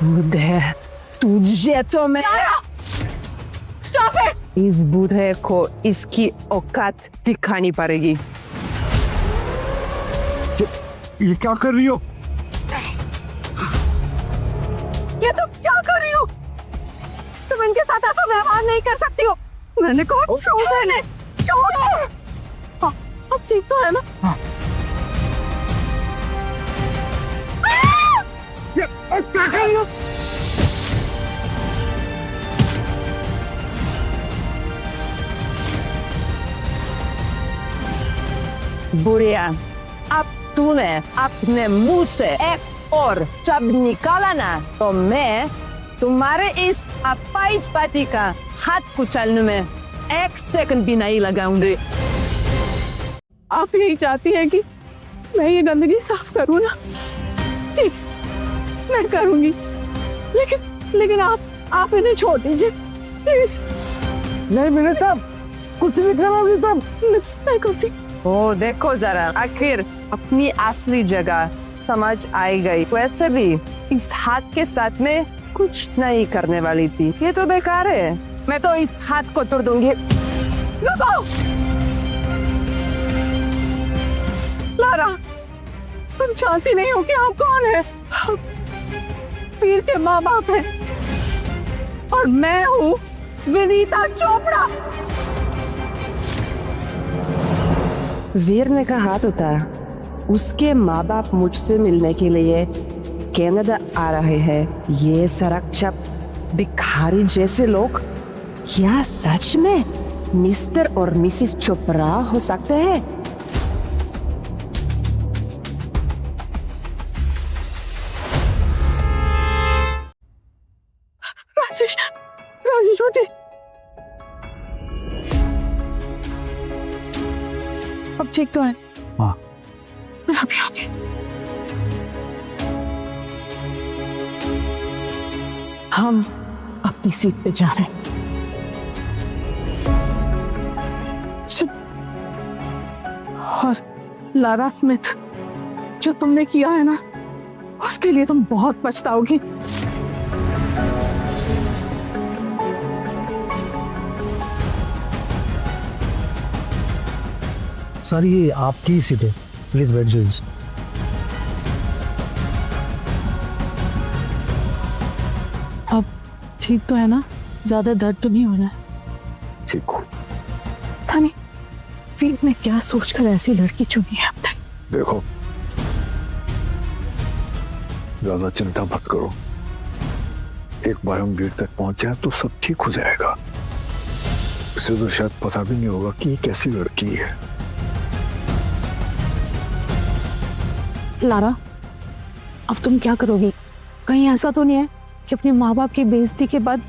बूढ़े, तुझे तो मैं स्टॉप इट! इस बूढ़े को इसकी औकात दिखानी पड़ेगी। ये क्या कर रही हो? ये तुम क्या कर रही हो? तुम इनके साथ ऐसा व्यवहार नहीं कर सकती हो। मैंने कहा शोज है ने, शोज। हाँ, अब ठीक तो है ना? हाँ। ये क्या कर रही हो? बुढ़िया, अब तूने अपने मुंह से एक और शब्द निकाला ना तो मैं तुम्हारे इस अपाहिज पति का हाथ कुचलने में 1 सेकंड भी नहीं लगाऊंगी। आप यही चाहती हैं कि मैं ये गंदगी साफ करूँ ना? ठीक, मैं करूँगी। लेकिन आप इन्हें छोड़ दीजिए प्लीज। नहीं मैंने तब कुछ नहीं करोगी तुम। नहीं करती। ओ देखो जरा, आखिर अपनी असली जगह समझ आई गई। वैसे भी इस हाथ के साथ में कुछ नहीं करने वाली थी, ये तो बेकार है। मैं तो इस हाथ को तोड़ दूंगी। रुको! लारा, तुम जानती नहीं हो कि आप कौन है? वीर के माँ बाप हैं और मैं हूँ विनीता चोपड़ा। वीर ने कहा तो था उसके माँ बाप मुझसे मिलने के लिए कनाडा आ रहे हैं। ये सड़क भिखारी जैसे लोग क्या सच में मिस्टर और मिसिस चोपड़ा हो सकते हैं? राजेश उठे। अब ठीक तो है? हाँ। मैं अभी आती हूँ। हम अपनी सीट पे जा रहे हैं। और लारा स्मिथ, जो तुमने किया है ना, उसके लिए तुम बहुत पछताओगी। सर ये आपकी ही सीट है, प्लीज बैठ जाइए। अब ठीक तो है ना? ज्यादा दर्द तो नहीं हो रहा है? ठीक हो। पता नहीं वीर ने क्या सोचकर ऐसी लड़की चुनी है अब तक। देखो, ज्यादा चिंता मत करो। एक बार हम वीर तक पहुंच जाए तो सब ठीक हो जाएगा। उसे तो शायद पता भी नहीं होगा कि ये कैसी लड़की है। लारा, अब तुम क्या करोगी? कहीं ऐसा तो नहीं है कि अपने माँ बाप की बेइज्जती के बाद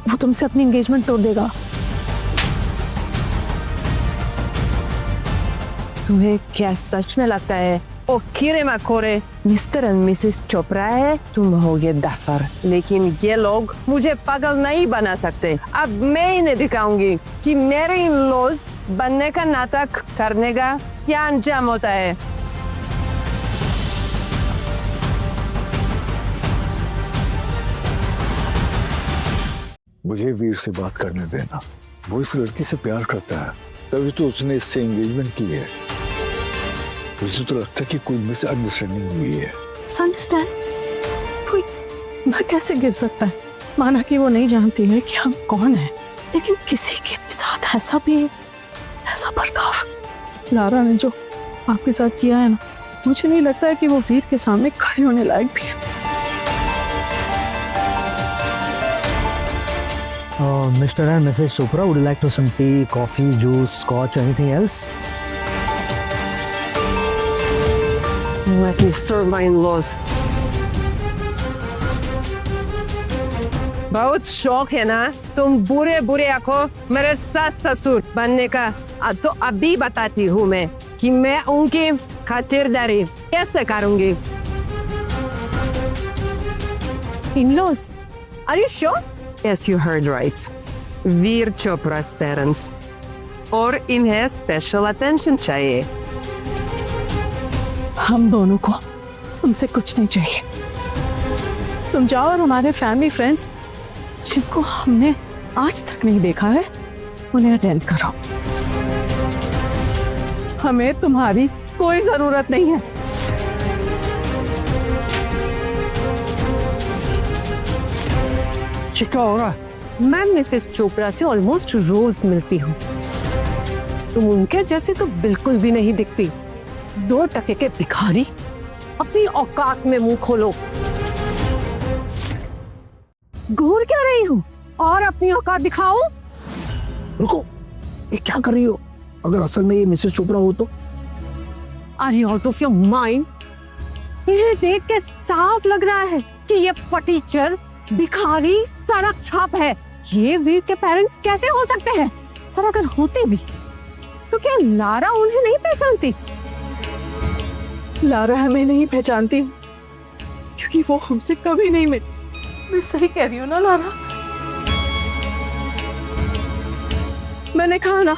वो तुमसे अपनी एंगेजमेंट तोड़ देगा? तुम्हें क्या सच में लगता है ओ कीड़े मकोड़े मिस्टर एंड मिसेस चोपड़ा है? तुम होगे दफर, लेकिन ये लोग मुझे पागल नहीं बना सकते। अब मैं इन्हें दिखाऊंगी कि मेरे इन लॉज बनने का नाटक करने का क्या अंजाम होता है। मुझे वीर से बात करने देना। वो इस लड़की से प्यार करता है, तभी तो उसने इससे एंगेजमेंट की है। मुझे तो लगता है कि कोई मिसअंडरस्टैंडिंग हुई है। अंडरस्टैंड? कोई ना कैसे गिर सकता है? माना कि वो नहीं जानती है कि हम कौन हैं, लेकिन किसी के साथ ऐसा बर्ताव लारा ने जो आपके साथ किया है ना, मुझे नहीं लगता है कि वो वीर के सामने खड़े होने लायक भी है। Mr. and Mrs. Chopra, would you like to some tea, coffee, juice, scotch, anything else? Let me serve my in-laws. बहुत शौक है ना तुम बुरे बुरे आंखों मेरे सास ससुर बनने का। तो अभी बताती हूँ मैं कि मैं उनकी खातिरदारी कैसे करूँगी। In-laws? Are you sure? Yes, you heard right. Veer चोपड़ा's parents. और इन्हें स्पेशल अटेंशन चाहिए। हम दोनों को उनसे कुछ नहीं चाहिए। तुम जाओ और हमारे फैमिली फ्रेंड्स जिनको हमने आज तक नहीं देखा है उन्हें अटेंड करो। हमें तुम्हारी कोई जरूरत नहीं है। ये क्या हो रहा है? मैं मिसेस चोपड़ा से ऑलमोस्ट रोज मिलती हूँ। तुम उनके जैसे तो बिल्कुल भी नहीं दिखती। 2 टके के भिखारी, अपनी औकात में मुंह खोलो। घूर क्या रही हूँ? और अपनी औकात दिखाओ। रुको, ये क्या कर रही हो? अगर असल में ये मिसेस चोपड़ा हो तो? Are you out of your mind? ये देख के साफ लग रहा है कि ये फटीचर, भिखारी, सड़क छाप है। ये वीर के पेरेंट्स कैसे हो सकते हैं? और अगर होते भी तो क्या लारा उन्हें नहीं पहचानती? लारा हमें नहीं पहचानती क्योंकि वो हमसे कभी नहीं मिली। मैं सही कह रही हूँ ना लारा? मैंने कहा ना,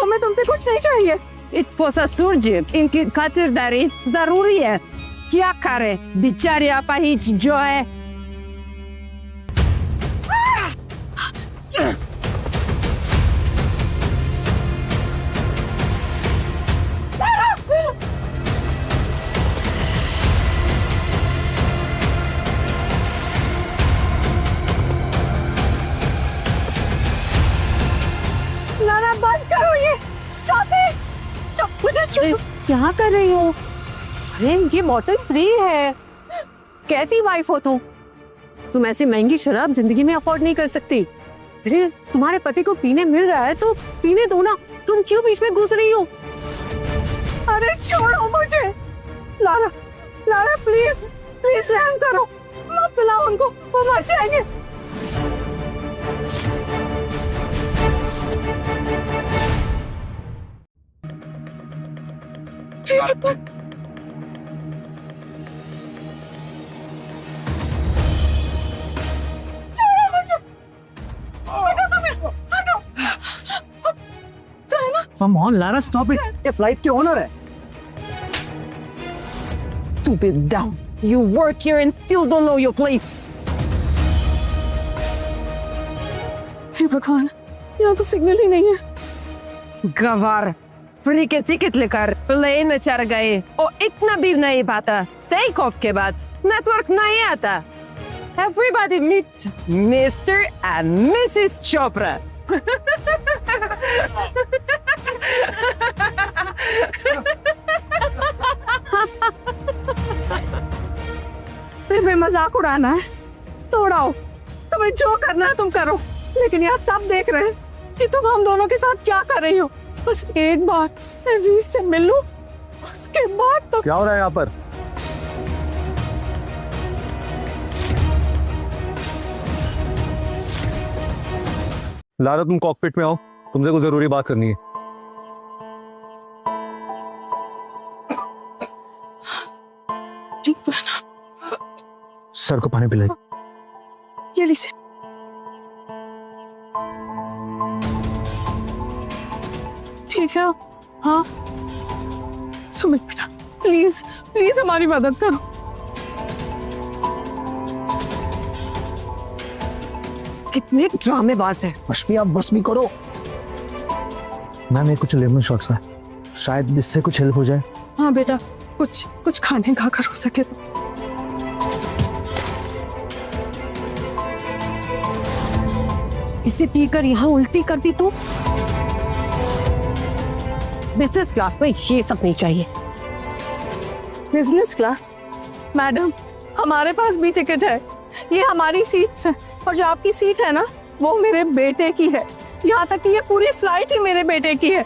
हमें तुमसे कुछ नहीं चाहिए। इट्स फॉर ससुर जी, इनकी खातिरदारी जरूरी है। क्या करे बेचारी अपाहिज जो है। लारा बंद करो ये। Stop it. स्टॉप। मुझे छोड़ो। क्या कर रही हो? अरे ये बॉटल फ्री है। कैसी वाइफ हो तुम? तुम ऐसी महंगी शराब जिंदगी में अफोर्ड नहीं कर सकती। अरे तुम्हारे पति को पीने मिल रहा है तो पीने दो ना। तुम क्यों बीच में घुस रही हो? अरे छोड़ो मुझे। लारा, लारा प्लीज, प्लीज रहम करो। मत पिलाओ उनको, वो मर जाएंगे। Come on, Lara, stop it. ये फ्लाइट के ओनर है। Stupid dumb. You work here and still don't know your place. हे भगवान, यहाँ तो सिग्नल ही नहीं है। गवार, फ्री के टिकट लेकर प्लेन में चढ़ गए और इतना भी नहीं पाता। टेक ऑफ के बाद नेटवर्क नहीं आता। Everybody meet Mr. and Mrs. Chopra. तुम्हें मजाक उड़ाना है तो उड़ाओ, तुम्हें जो करना है तुम करो, लेकिन यहाँ सब देख रहे हैं कि तुम हम दोनों के साथ क्या कर रही हो। बस एक बार मैं वीर से मिल लूं, उसके बाद तो। क्या हो रहा है यहाँ पर? लारा, तुम कॉकपिट में आओ, तुमसे कुछ जरूरी बात करनी है। सर को पानी पिलाई। ये लीजिए। ठीक है। हाँ सुमित बेटा, प्लीज प्लीज हमारी मदद करो। कितने ड्रामेबाज है। मशमी, आप बस भी करो। मैम, ये कुछ लेमन शॉट्स है, शायद इससे कुछ हेल्प हो जाए। हाँ बेटा, कुछ कुछ खाने का अगर हो सके तो। इसे पीकर यहाँ उल्टी करती तो? बिजनेस क्लास में ये सब नहीं चाहिए। Business class? मैडम, हमारे पास भी टिकट है, ये हमारी सीट्स है, और जो आपकी सीट है ना, वो मेरे बेटे की है। यहाँ तक कि ये पूरी फ्लाइट ही मेरे बेटे की है।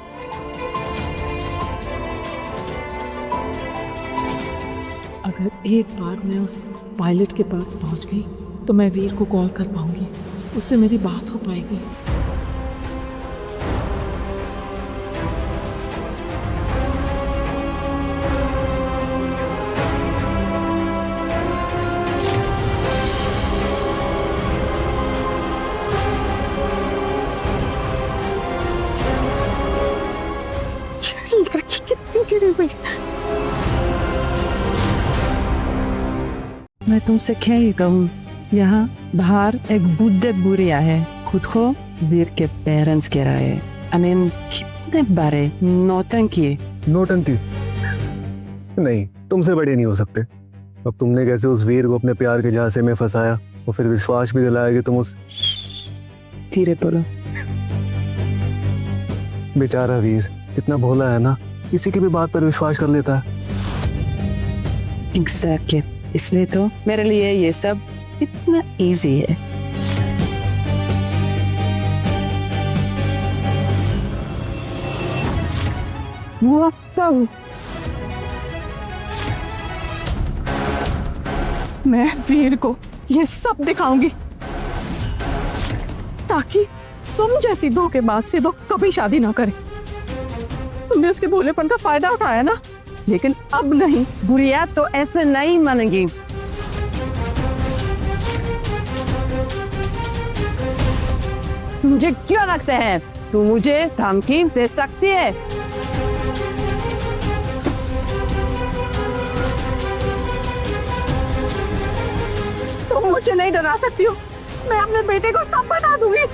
अगर एक बार मैं उस पायलट के पास पहुंच गई तो मैं वीर को कॉल कर पाऊंगी, उससे मेरी बात हो पाएगी। लड़की कितनी गिरी हुई। मैं तुमसे क्या ही कहूँ, यहाँ बाहर एक बुद्धे बुढ़िया है, खुद को वीर के पेरेंट्स कह रहा है। I mean, कितने बारे नौटंकी। नौटंकी नहीं, तुमसे बड़े नहीं हो सकते। अब तुमने कैसे उस वीर को अपने प्यार के झांसे में फंसाया और फिर विश्वास भी दिलाया कि तुम उस धीरे बोलो। बेचारा वीर कितना भोला है ना, किसी की भी बात पर विश्वास कर लेता है। Exactly. इसलिए तो मेरे लिए ये सब इतना इजी है। मैं वीर को ये सब दिखाऊंगी ताकि तुम जैसी धोखेबाज से तो कभी शादी ना करे। तुमने उसके भोलेपन का फायदा उठाया ना, लेकिन अब नहीं। बुढ़िया तो ऐसे नहीं मानेगी। तुझे क्यों लगता है तू मुझे धमकी दे सकती है? तुम मुझे नहीं डरा सकती हो। मैं अपने बेटे को सब बता दूंगी।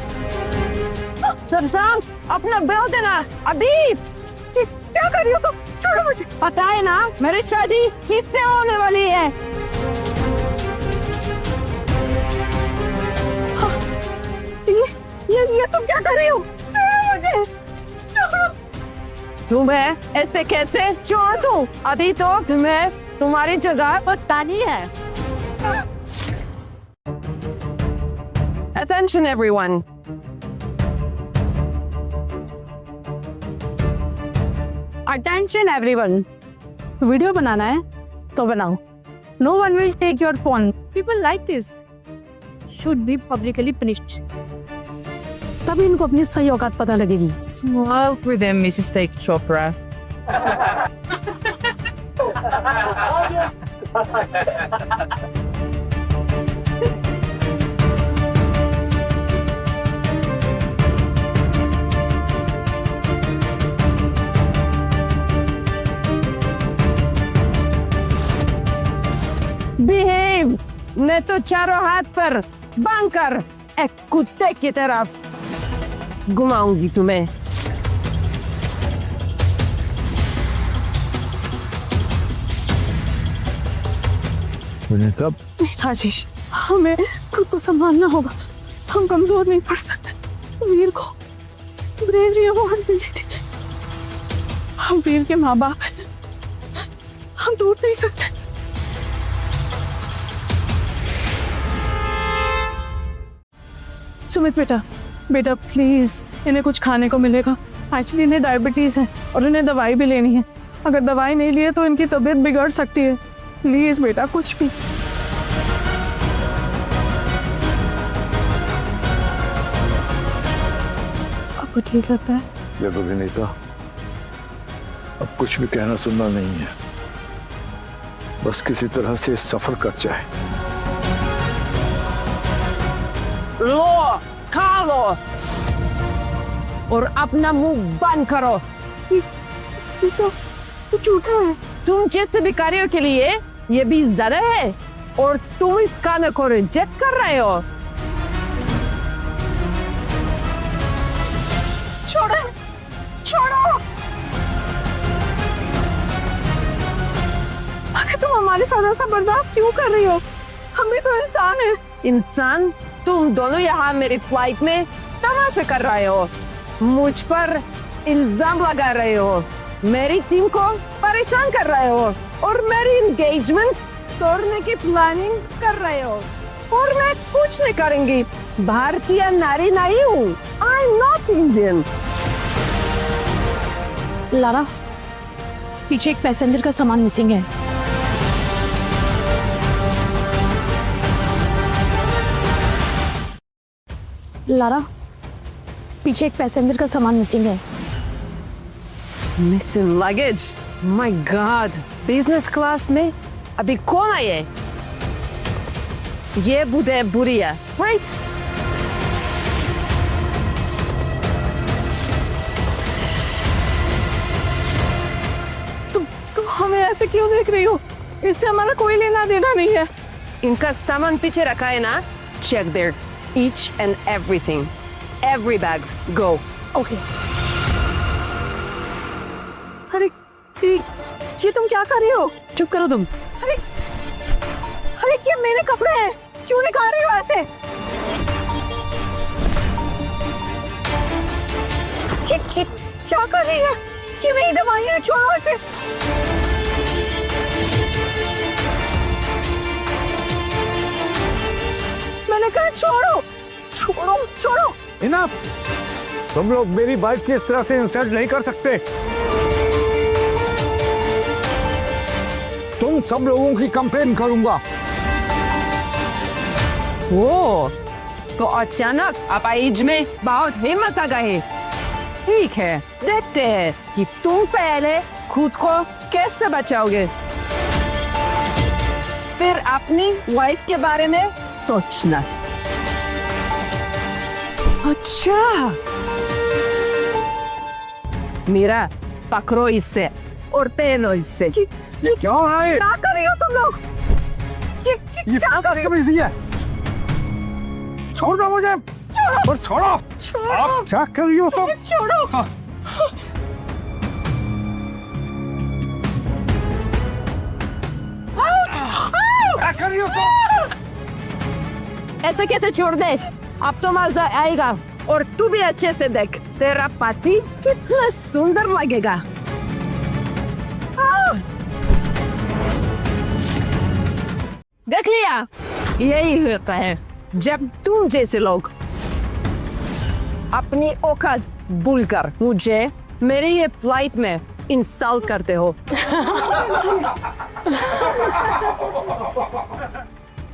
सरसांग, अपना बेल देना अभी। जी, क्या कर रही हो तुम? छोड़ो मुझे। पता है ना मेरी शादी किससे होने वाली है? ये तुम क्या कर रही हो? छोड़ो मुझे, छोड़ो। तुम्हें ऐसे कैसे छोड़ दूं? अभी तो तुम्हें तुम्हारी जगह बतानी है। Attention everyone. Attention everyone. Video बनाना है तो बनाओ। No one will take your phone. People like this should be publicly punished. तभी इनको अपनी सही औकात पता लगेगी। Smile for them, Mrs. Take Chopra. Behave! मैं तो चारों हाथ पर बांध कर एक कुत्ते की तरफ घुमाऊंगी तुम्हें। तब राजेश, हमें खुद को संभालना होगा। हम कमजोर नहीं पड़ सकते। वीर को ब्रेवरी अवार्ड मिली थी। हम वीर के माँ बाप हैं। हम टूट नहीं सकते। सुमित बेटा प्लीज, इन्हें कुछ खाने को मिलेगा। एक्चुअली इन्हें डायबिटीज है और इन्हें दवाई भी लेनी है। अगर दवाई नहीं लिए तो इनकी तबीयत बिगड़ सकती है। प्लीज बेटा, कुछ भी। आपको ठीक लगता है? देखो विनीता, अब कुछ भी कहना सुनना नहीं है। बस किसी तरह से इस सफर कट जाए। लो, खा लो और अपना मुंह बंद करो। ये तो झूठा है। तुम जैसे भिखारियों के लिए ये भी ज्यादा है और तुम इस खाने को रिजेक्ट कर रहे हो। छोड़ो। आखिर तुम हमारे साथ ऐसा बर्दाश्त क्यों कर रही हो? हम भी तो इंसान हैं। इंसान? तुम दोनों यहाँ मेरी फ्लाइट में तमाशा कर रहे हो, मुझ पर इल्जाम लगा रहे हो, मेरी टीम को परेशान कर रहे हो और मेरी एंगेजमेंट तोड़ने की प्लानिंग कर रहे हो। और मैं कुछ नहीं करूंगी। भारतीय नारी नहीं हूँ। I am not Indian. Lara, पीछे एक पैसेंजर का सामान मिसिंग है। लारा, पीछे एक पैसेंजर का सामान मिसिंग है। Missing luggage? My God, business class में अभी कौन आई है? ये बुढ़े बुढ़िया, राइट? तुम हमें ऐसे क्यों देख रही हो? इससे हमारा कोई लेना देना नहीं है। इनका सामान पीछे रखा है ना, check there each and everything, every bag, go. Okay. अरे ये तुम क्या कर रही हो? चुप करो तुम। अरे अरे ये मेरे कपड़े हैं, क्यों निकाल रही हो ऐसे? ये क्या कर रही है? ये मेरी दवाइयाँ, छोड़ो इसे। मैंने कहा छोड़ो छोड़ो छोड़ो। इनफ। तुम लोग मेरी बाइक की इस तरह से इंसल्ट नहीं कर सकते। तुम सब लोगों की कंप्लेन करूंगा। ओ, तो अचानक आप एज में बहुत हिम्मत आ गए। ठीक है, देखते हैं कि तुम पहले खुद को कैसे बचाओगे, फिर अपनी वाइफ के बारे में सोचना। अच्छा, मीरा पकड़ो इससे और पहनो इससे। क्या हो रहा है? क्या कर रही हो तुम लोग? ये क्या कर रही हो? बदतमीजी है। छोड़ दो मुझे और छोड़ो। छोड़ो। आप क्या कर रही हो तुम? छोड़ो। क्या कर रही हो तुम? ऐसे कैसे छोड़ दे? अब तो मजा आएगा। और तू भी अच्छे से देख, तेरा पति कितना सुंदर लगेगा। देख लिया, यही होता है जब तुम जैसे लोग अपनी औकात भूलकर मुझे मेरे ये फ्लाइट में इंसल्ट करते हो।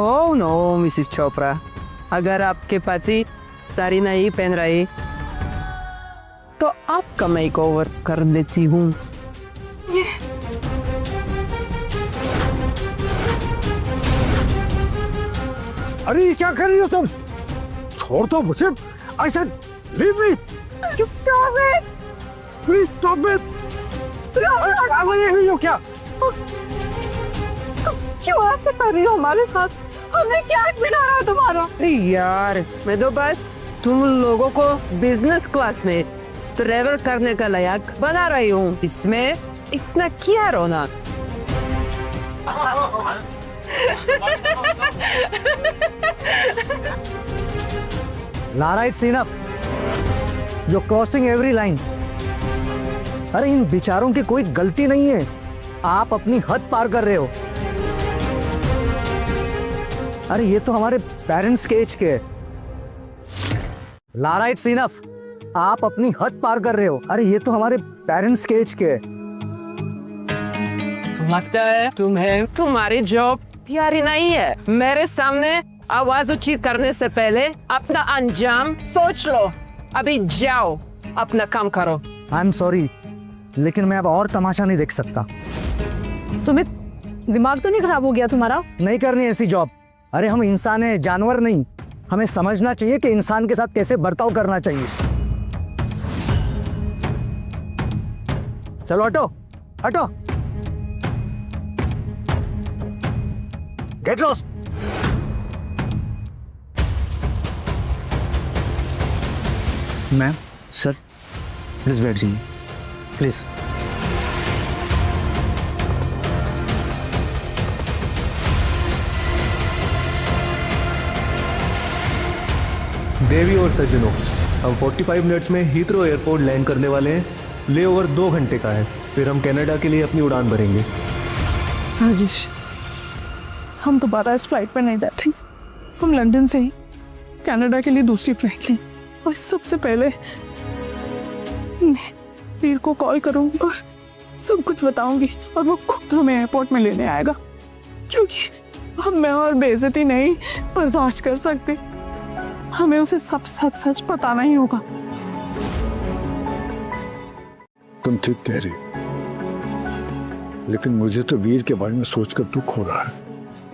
ओह नो मिसेस चोपड़ा, अगर आपके पति साड़ी नहीं पहन रही तो आपका मेकओवर कर देती हूँ। अरे ये क्या कर रही हो तुम? छोड़ दो मुझे। I said leave me. Stop it. Please stop it. पागल ये हुई हो क्या? तुम क्यों ऐसे कर रही हो हमारे साथ? हमने क्या बिगाड़ा है तुम्हारा? अरे यार, मैं तो बस तुम लोगों को बिजनेस क्लास में ट्रैवल करने का लायक बना रही हूँ। इसमें इतना क्या रोना? Lara, it's enough. You're crossing every line. अरे इन बेचारों की कोई गलती नहीं है, आप अपनी हद पार कर रहे हो। अरे ये तो हमारे पेरेंट्स के एज के है। Lara, it's enough. आप अपनी हद पार कर रहे हो। अरे ये तो हमारे पेरेंट्स के एज के है। लगता है तुम्हें तुम्हारी जॉब प्यारी नहीं है। मेरे सामने आवाज ऊंची करने से पहले अपना अंजाम सोच लो। अभी जाओ, अपना काम करो। आई एम सॉरी, लेकिन मैं अब और तमाशा नहीं देख सकता। तुम्हें दिमाग तो नहीं खराब हो गया तुम्हारा? नहीं करनी ऐसी जॉब। अरे हम इंसान हैं, जानवर नहीं। हमें समझना चाहिए कि इंसान के साथ कैसे बर्ताव करना चाहिए। चलो हटो हटो। Get lost. Ma'am, sir, please बैठ जाइए, प्लीज। देवी और सज्जनों, हम 45 मिनट्स में हीथ्रो एयरपोर्ट लैंड करने वाले हैं। लेओवर 2 घंटे का है, फिर हम कनाडा के लिए अपनी उड़ान भरेंगे। राजेश, हम दोबारा इस फ्लाइट पर नहीं बैठे। हम लंदन से ही कनाडा के लिए दूसरी फ्लाइट लें, और सबसे पहले मैं वीर को कॉल करूंगी और सब कुछ बताऊंगी, और वो खुद हमें एयरपोर्ट में लेने आएगा, क्योंकि अब मैं और बेइज्जती नहीं बर्दाश्त कर सकती। हमें उसे सब सच सच बताना ही होगा। तुम ठीक कह रही हो, लेकिन मुझे तो वीर के बारे में सोचकर दुख हो रहा है।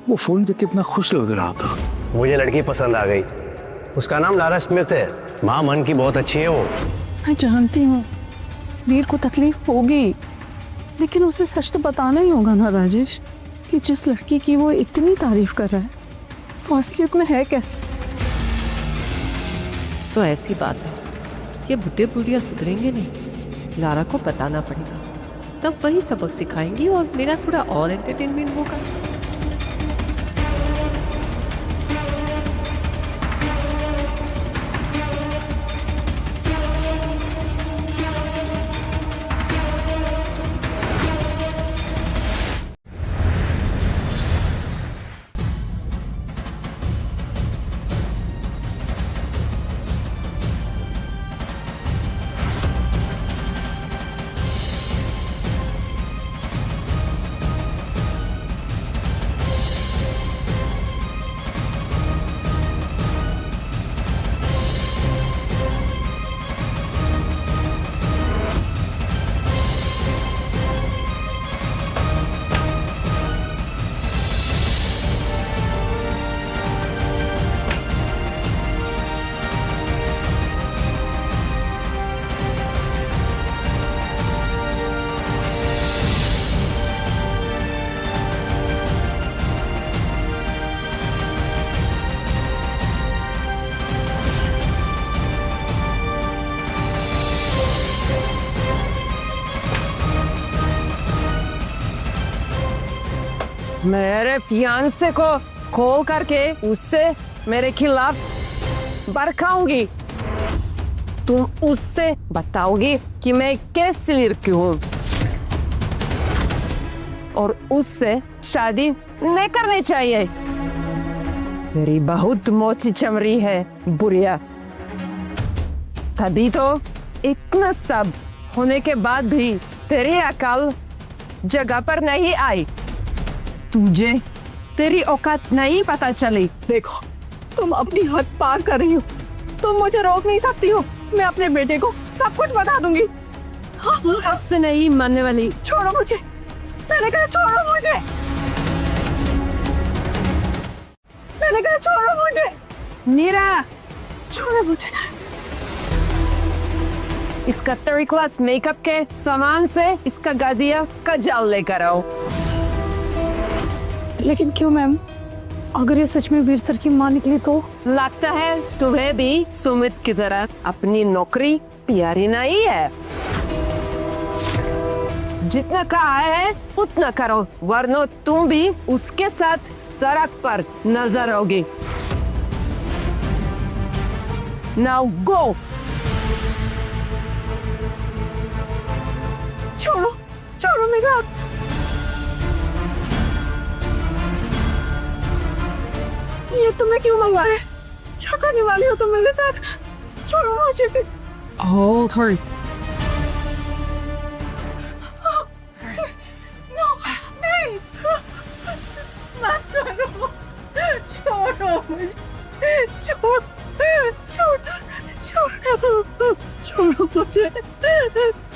वो फोन पे कितना खुश लग रहा था। मुझे लड़की पसंद आ गई। उसका नाम लारा स्मिथ है। माँ मन की बहुत अच्छी है वो। मैं जानती हूँ वीर को तकलीफ होगी, लेकिन उसे सच तो बताना ही होगा ना राजेश, कि जिस लड़की की वो इतनी तारीफ कर रहा है वो असलियत में है कैसे? तो ऐसी बात है, ये बुढ़े बुढ़िया सुधरेंगे नहीं, लारा को बताना पड़ेगा, तब वही सबक सिखाएंगी और मेरा थोड़ा और एंटरटेनमेंट होगा। मेरे फियांसे को कॉल करके उससे मेरे खिलाफ भड़काऊंगी। तुम उससे बताओगी कि मैं कैसी लड़की हूँ और उससे शादी नहीं करनी चाहिए। मेरी बहुत मोटी चमड़ी है बुढ़िया, तभी तो इतना सब होने के बाद भी तेरी अकल जगह पर नहीं आई। तुझे तेरी औकात नहीं पता चली। देखो, तुम अपनी हद पार कर रही हो, तुम मुझे रोक नहीं सकती हो। मैं अपने बेटे को सब कुछ बता दूंगी। उससे नहीं मानने वाली। छोड़ो मुझे, मैंने कहा छोड़ो मुझे, मैंने कहा छोड़ो मुझे। मीरा, छोड़ो मुझे। इसका 3rd क्लास मेकअप के सामान से इसका गाजिया का जाल लेकर आओ। लेकिन क्यों मैम? अगर ये सच में वीर सर की मां निकली तो? लगता है तुम्हें भी सुमित की तरह अपनी नौकरी प्यारी नहीं है। जितना कहा है उतना करो, वरना तुम भी उसके साथ सड़क पर नजर आओगी। Now go। छोड़ो, छोड़ो मेरा हाथ। ये तुमने क्यों मंगवाया? क्या करने वाली हो तुम मेरे साथ? छोड़ो मुझे भी। Hold her। नो, नहीं, मत करो, छोड़ो मुझे, छोड़ो, छोड़ो, छोड़ो मुझे,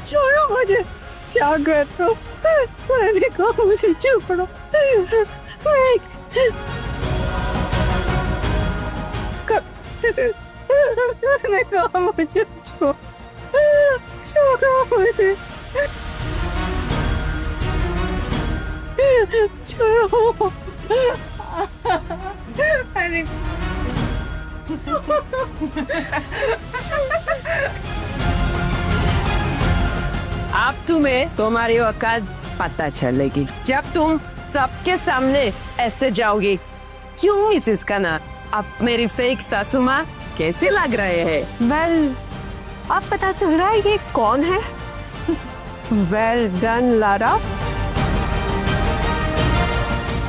छोड़ो मुझे। क्या कर रहे हो? मैंने कहा मुझे छोड़ो। मैंने कहा मुझे छोड़ो मुझे, छोड़ो। मैंने अब तुम्हें तुम्हारी औकात पता चलेगी जब तुम सबके सामने ऐसे जाओगी। क्यों मिसेस कना, अब मेरी फेक सासू माँ कैसे लग रहे हैं? वेल, अब पता चल रहा है ये कौन है। Well done Lara.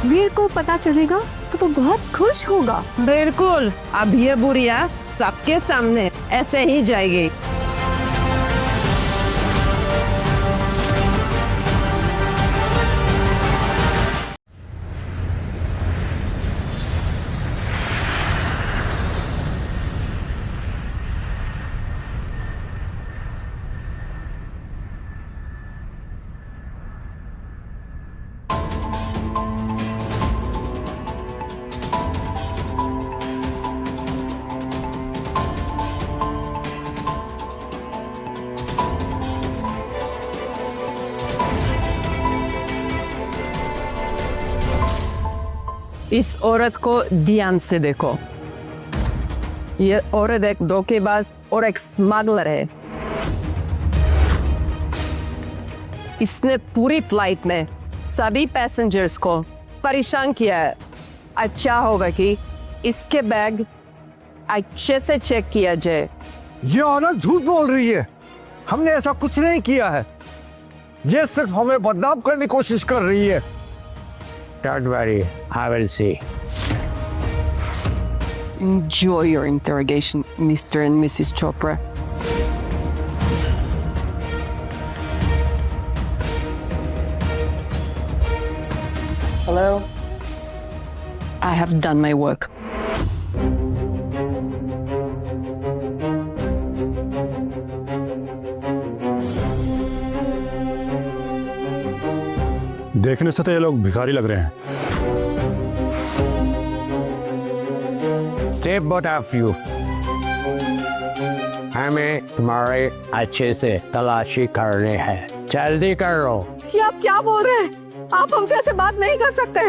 वीर को पता चलेगा तो वो बहुत खुश होगा। बिल्कुल, अब ये बुढ़िया सबके सामने ऐसे ही जाएगी। इस औरत को ध्यान से देखो। ये औरत एक धोखेबाज और एक स्मगलर है। इसने पूरी फ्लाइट में सभी पैसेंजर्स को परेशान किया है। अच्छा होगा कि इसके बैग अच्छे से चेक किया जाए। ये औरत झूठ बोल रही है। हमने ऐसा कुछ नहीं किया है। ये सिर्फ हमें बदनाम करने की कोशिश कर रही है। Don't worry, I will see. Enjoy your interrogation, Mr. and Mrs. Chopra. Hello. I have done my work. देखने से तो ये लोग भिखारी लग रहे हैं। Step both of you. हमें तुम्हारे अच्छे से तलाशी करनी है। जल्दी करो। ये आप क्या बोल रहे हैं? आप हमसे ऐसे बात नहीं कर सकते।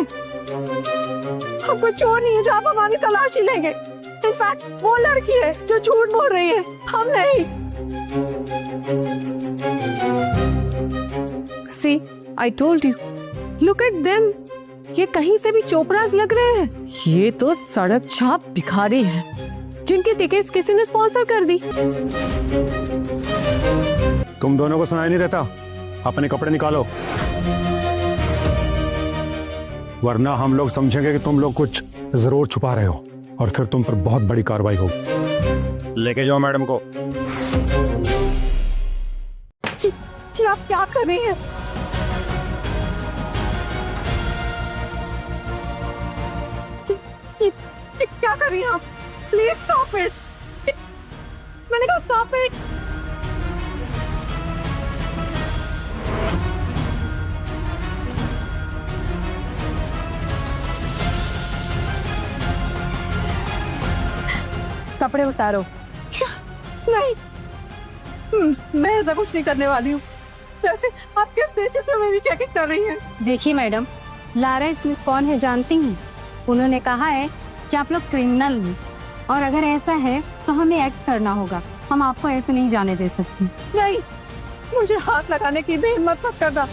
हम कोई चोर नहीं है जो आप हमारी तलाशी लेंगे। इनफैक्ट वो लड़की है जो झूठ बोल रही है, हम नहीं। See, I told you. Look at them. ये कहीं से भी चोपड़ास लग रहे हैं। ये तो सड़क छाप भिखारी हैं, जिनकी टिकट्स किसी ने स्पॉन्सर कर दी। तुम दोनों को सुनाई नहीं देता? अपने कपड़े निकालो, वरना हम लोग समझेंगे कि तुम लोग कुछ जरूर छुपा रहे हो और फिर तुम पर बहुत बड़ी कार्रवाई होगी। लेके जाओ मैडम को। जी आप क्या कर रही हैं? जी क्या कर रही हैं आप? Please stop it. मैंने कहा स्टॉप इट। कपड़े उतारो। नहीं, मैं ऐसा कुछ नहीं करने वाली हूँ। वैसे आप किस बेसिस पे मेरी चेकिंग कर रही हैं? देखिए मैडम, लारा स्मिथ कौन है जानती हैं? उन्होंने कहा है कि आप लोग क्रिमिनल हैं और अगर ऐसा है तो हमें एक्ट करना होगा। हम आपको ऐसे नहीं जाने दे सकते। नहीं, मुझे हाथ लगाने की भी हिम्मत मत करना।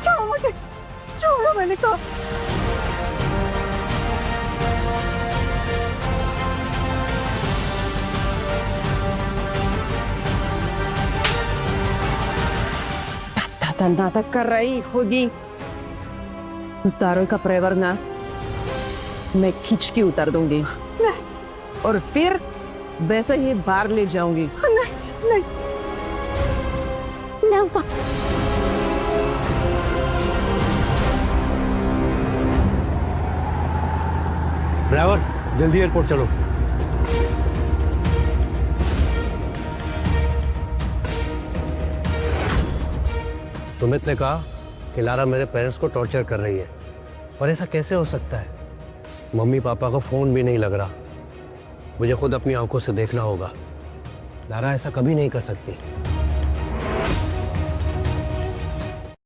छोड़ो मुझे, छोड़ो मैंने कहा। नाटक कर रही होगी। उतारो कपड़े वरना मैं खींच के उतार दूंगी और फिर वैसे ही बाहर ले जाऊंगी। नहीं, ड्राइवर, जल्दी एयरपोर्ट चलो। सुमित ने कहा कि लारा मेरे पेरेंट्स को टॉर्चर कर रही है, और ऐसा कैसे हो सकता है? मम्मी पापा का फोन भी नहीं लग रहा। मुझे खुद अपनी आंखों से देखना होगा। लारा ऐसा कभी नहीं कर सकती।